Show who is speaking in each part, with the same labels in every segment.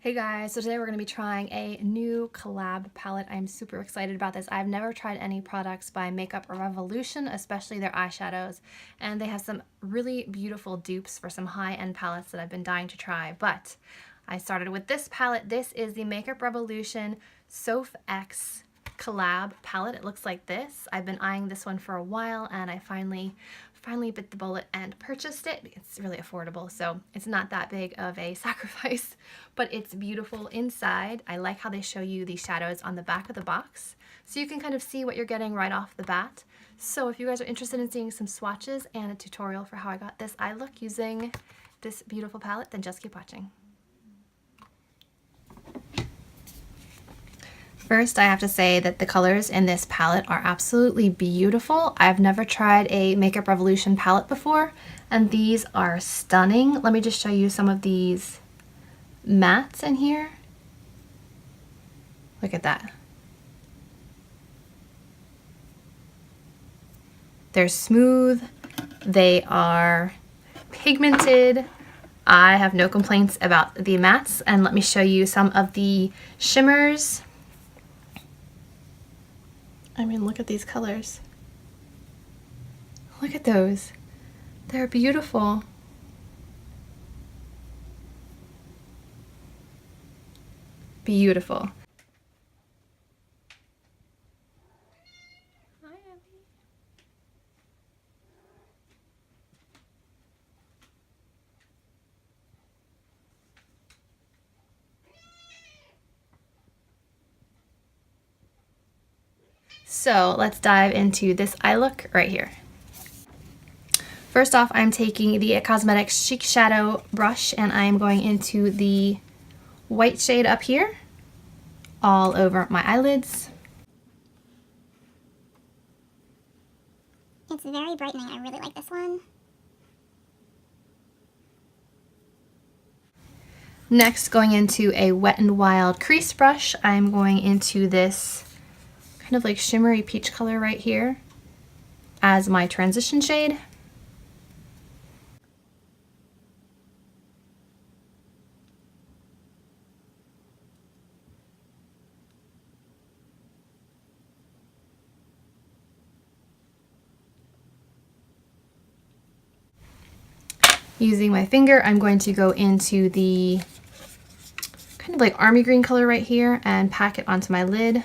Speaker 1: Hey guys, so today we're going to be trying a new collab palette. I'm super excited about this. I've never tried any products by Makeup Revolution, especially their eyeshadows, and they have some really beautiful dupes for some high-end palettes that I've been dying to try, but I started with this palette. This is the Makeup Revolution Sophx collab palette. It looks like this. I've been eyeing this one for a while and I finally bit the bullet and purchased it. It's really affordable, so it's not that big of a sacrifice, but it's beautiful inside. I like how they show you the shadows on the back of the box, so you can kind of see what you're getting right off the bat. So if you guys are interested in seeing some swatches and a tutorial for how I got this eye look using this beautiful palette, then just keep watching. First, I have to say that the colors in this palette are absolutely beautiful. I've never tried a Makeup Revolution palette before, and these are stunning. Let me just show you some of these mattes in here. Look at that. They're smooth, they are pigmented. I have no complaints about the mattes, and let me show you some of the shimmers. I mean, look at these colors. Look at those. They're beautiful. Beautiful. Hi, Abby. So let's dive into this eye look right here. First off, I'm taking the Cosmetics Chic Shadow brush and I'm going into the white shade up here, all over my eyelids.
Speaker 2: It's very brightening. I really like this one.
Speaker 1: Next, going into a Wet n Wild crease brush, I'm going into this kind of like shimmery peach color right here as my transition shade. Using my finger, I'm going to go into the kind of like army green color right here and pack it onto my lid.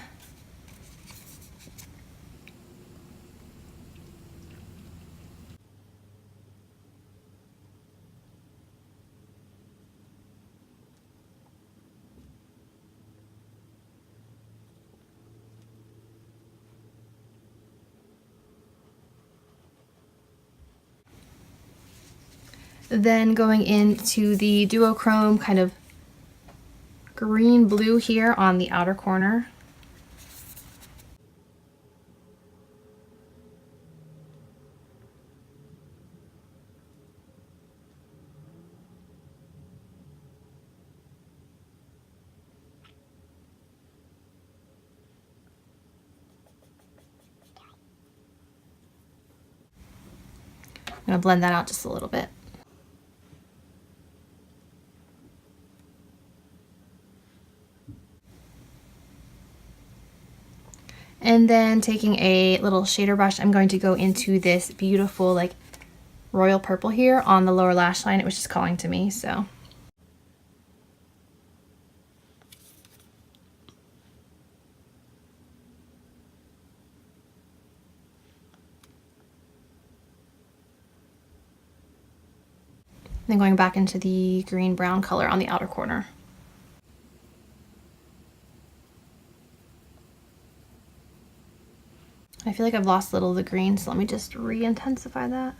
Speaker 1: Then going into the duochrome kind of green blue here on the outer corner. I'm going to blend that out just a little bit. And then taking a little shader brush, I'm going to go into this beautiful like royal purple here on the lower lash line. It was just calling to me, so. Then going back into the green brown color on the outer corner. I feel like I've lost a little of the green, so let me just re-intensify that.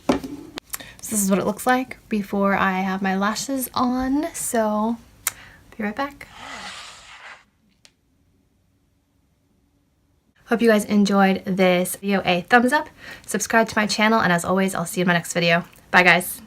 Speaker 1: So this is what it looks like before I have my lashes on, so be right back. Hope you guys enjoyed this video. A thumbs up, subscribe to my channel, and as always, I'll see you in my next video. Bye guys.